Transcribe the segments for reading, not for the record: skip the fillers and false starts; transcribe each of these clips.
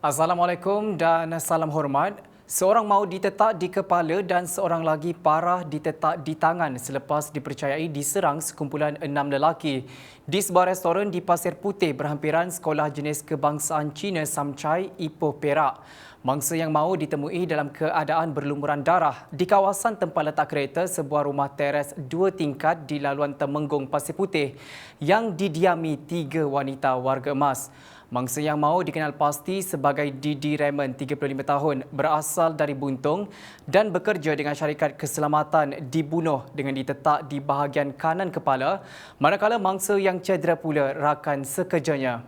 Assalamualaikum dan salam hormat. Seorang maut ditetak di kepala dan seorang lagi parah ditetak di tangan selepas dipercayai diserang sekumpulan 6 lelaki di sebuah restoran di Pasir Putih berhampiran Sekolah Jenis Kebangsaan Cina Samcai, Ipoh, Perak. Mangsa yang maut ditemui dalam keadaan berlumuran darah di kawasan tempat letak kereta sebuah rumah teres 2 tingkat di laluan Temenggung, Pasir Putih yang didiami 3 wanita warga emas. Mangsa yang maut dikenal pasti sebagai Didi Raymond, 35 tahun, berasal dari Buntung dan bekerja dengan syarikat keselamatan, dibunuh dengan ditetak di bahagian kanan kepala, manakala mangsa yang cedera pula rakan sekerjanya.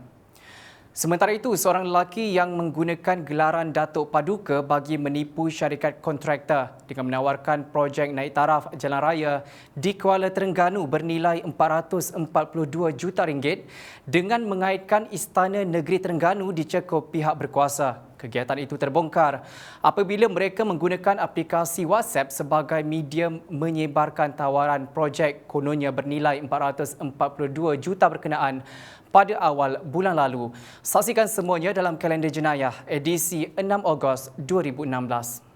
Sementara itu, seorang lelaki yang menggunakan gelaran Datuk Paduka bagi menipu syarikat kontraktor dengan menawarkan projek naik taraf jalan raya di Kuala Terengganu bernilai RM442 juta dengan mengaitkan Istana Negeri Terengganu dicekup pihak berkuasa. Kegiatan itu terbongkar apabila mereka menggunakan aplikasi WhatsApp sebagai medium menyebarkan tawaran projek kononnya bernilai RM442 juta berkenaan pada awal bulan lalu. Saksikan semuanya dalam kalender jenayah edisi 6 Ogos 2016.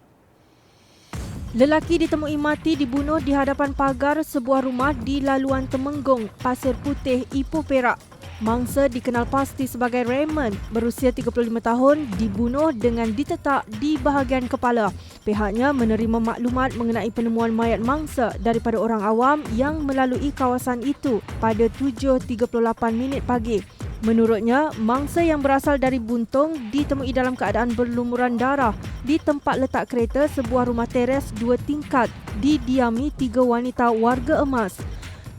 Lelaki ditemui mati dibunuh di hadapan pagar sebuah rumah di laluan Temenggung, Pasir Putih, Ipoh, Perak. Mangsa dikenal pasti sebagai Raymond, berusia 35 tahun, dibunuh dengan ditetak di bahagian kepala. Pihaknya menerima maklumat mengenai penemuan mayat mangsa daripada orang awam yang melalui kawasan itu pada 7.38 pagi. Menurutnya, mangsa yang berasal dari Buntung ditemui dalam keadaan berlumuran darah di tempat letak kereta sebuah rumah teres 2 tingkat didiami 3 wanita warga emas.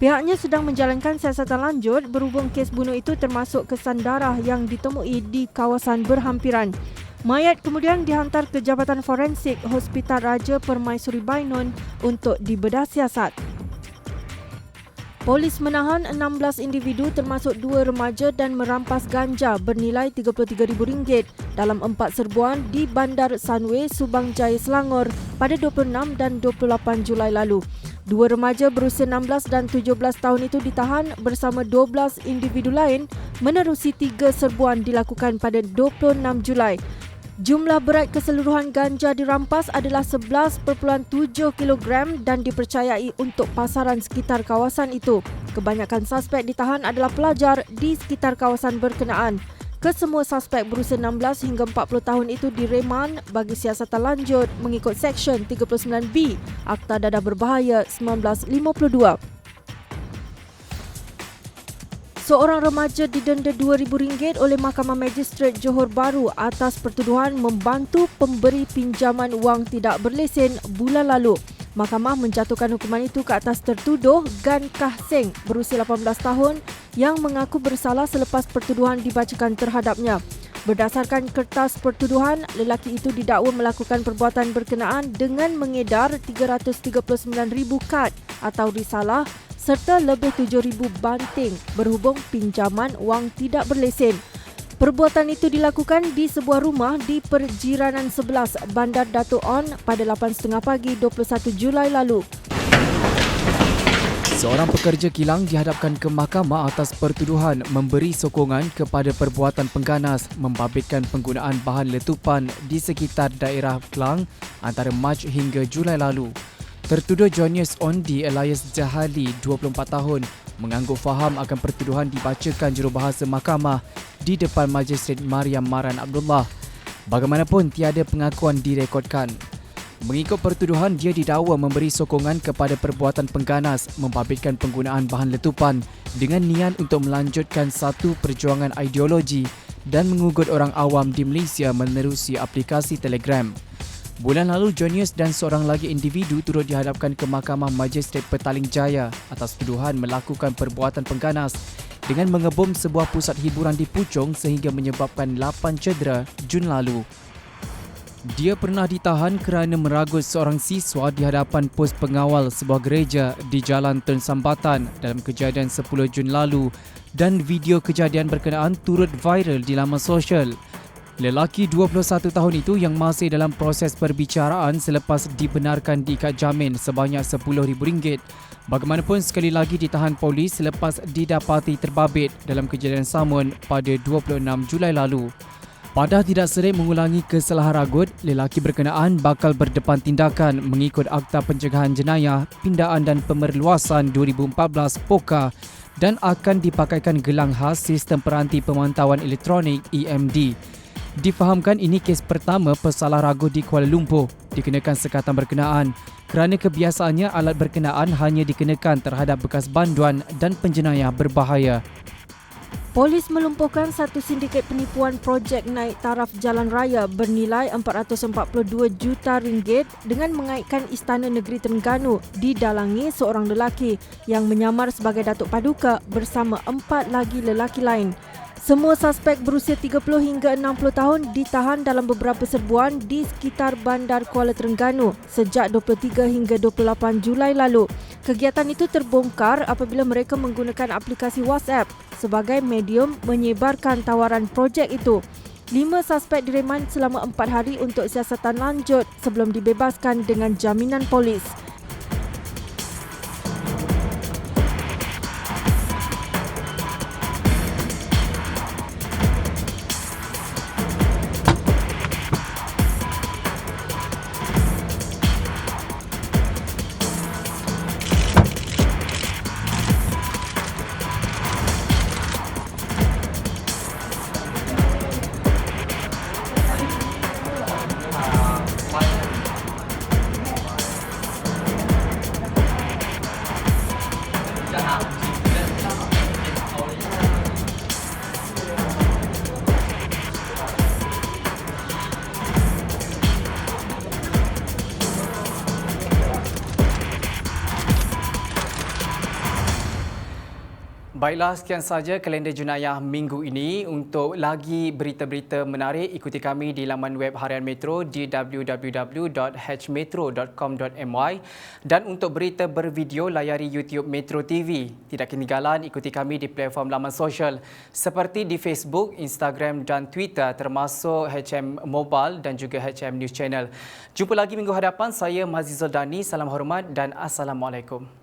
Pihaknya sedang menjalankan siasatan lanjut berhubung kes bunuh itu termasuk kesan darah yang ditemui di kawasan berhampiran. Mayat kemudian dihantar ke Jabatan Forensik Hospital Raja Permaisuri Bainon untuk dibedah siasat. Polis menahan 16 individu termasuk 2 remaja dan merampas ganja bernilai RM33,000 dalam 4 serbuan di Bandar Sunway, Subang Jaya, Selangor pada 26 dan 28 Julai lalu. 2 remaja berusia 16 dan 17 tahun itu ditahan bersama 12 individu lain menerusi 3 serbuan dilakukan pada 26 Julai. Jumlah berat keseluruhan ganja dirampas adalah 11.7 kg dan dipercayai untuk pasaran sekitar kawasan itu. Kebanyakan suspek ditahan adalah pelajar di sekitar kawasan berkenaan. Kesemua suspek berusia 16 hingga 40 tahun itu direman bagi siasatan lanjut mengikut Seksyen 39B Akta Dadah Berbahaya 1952. Seorang remaja didenda RM2,000 oleh Mahkamah Magistrate Johor Bahru atas pertuduhan membantu pemberi pinjaman wang tidak berlesen bulan lalu. Mahkamah menjatuhkan hukuman itu ke atas tertuduh Gan Kah Seng berusia 18 tahun yang mengaku bersalah selepas pertuduhan dibacakan terhadapnya. Berdasarkan kertas pertuduhan, lelaki itu didakwa melakukan perbuatan berkenaan dengan mengedar 339,000 kad atau risalah serta lebih 7,000 banting berhubung pinjaman wang tidak berlesen. Perbuatan itu dilakukan di sebuah rumah di Perjiranan 11 Bandar Dato' On pada 8.30 pagi 21 Julai lalu. Seorang pekerja kilang dihadapkan ke mahkamah atas pertuduhan memberi sokongan kepada perbuatan pengganas membabitkan penggunaan bahan letupan di sekitar daerah Kelang antara Mac hingga Julai lalu. Tertuduh Jonius Ondi Elias Jahali, 24 tahun, mengangguk faham akan pertuduhan dibacakan jurubahasa mahkamah di depan Magistrate Mariam Maran Abdullah. Bagaimanapun, tiada pengakuan direkodkan. Mengikut pertuduhan, dia didakwa memberi sokongan kepada perbuatan pengganas membabitkan penggunaan bahan letupan dengan niat untuk melanjutkan satu perjuangan ideologi dan mengugut orang awam di Malaysia menerusi aplikasi Telegram. Bulan lalu, Jonius dan seorang lagi individu turut dihadapkan ke Mahkamah Magistrate Petaling Jaya atas tuduhan melakukan perbuatan pengganas dengan mengebom sebuah pusat hiburan di Puchong sehingga menyebabkan 8 cedera Jun lalu. Dia pernah ditahan kerana meragut seorang siswa di hadapan pos pengawal sebuah gereja di Jalan Tun Sambatan dalam kejadian 10 Jun lalu dan video kejadian berkenaan turut viral di laman sosial. Lelaki 21 tahun itu yang masih dalam proses perbicaraan selepas dibenarkan diikat jamin sebanyak RM10,000. Bagaimanapun sekali lagi ditahan polis selepas didapati terbabit dalam kejadian samun pada 26 Julai lalu. Pada tidak sering mengulangi kesalahan ragut, lelaki berkenaan bakal berdepan tindakan mengikut Akta Pencegahan Jenayah, Pindaan dan Pemerluasan 2014 (POKA) dan akan dipakaikan gelang khas Sistem Peranti Pemantauan Elektronik (EMD). Difahamkan ini kes pertama pesalah ragut di Kuala Lumpur dikenakan sekatan berkenaan kerana kebiasaannya alat berkenaan hanya dikenakan terhadap bekas banduan dan penjenayah berbahaya. Polis melumpuhkan satu sindiket penipuan projek naik taraf jalan raya bernilai RM442 juta dengan mengaitkan Istana Negeri Terengganu didalangi seorang lelaki yang menyamar sebagai Datuk Paduka bersama 4 lagi lelaki lain. Semua suspek berusia 30 hingga 60 tahun ditahan dalam beberapa serbuan di sekitar Bandar Kuala Terengganu sejak 23 hingga 28 Julai lalu. Kegiatan itu terbongkar apabila mereka menggunakan aplikasi WhatsApp sebagai medium menyebarkan tawaran projek itu. 5 suspek diremand selama 4 hari untuk siasatan lanjut sebelum dibebaskan dengan jaminan polis. Baiklah, sekian saja kalender jenayah minggu ini. Untuk lagi berita-berita menarik, ikuti kami di laman web Harian Metro di www.hmetro.com.my dan untuk berita bervideo layari YouTube Metro TV. Tidak ketinggalan ikuti kami di platform laman sosial seperti di Facebook, Instagram dan Twitter termasuk HM Mobile dan juga HM News Channel. Jumpa lagi minggu hadapan. Saya Mazizul Dani. Salam hormat dan Assalamualaikum.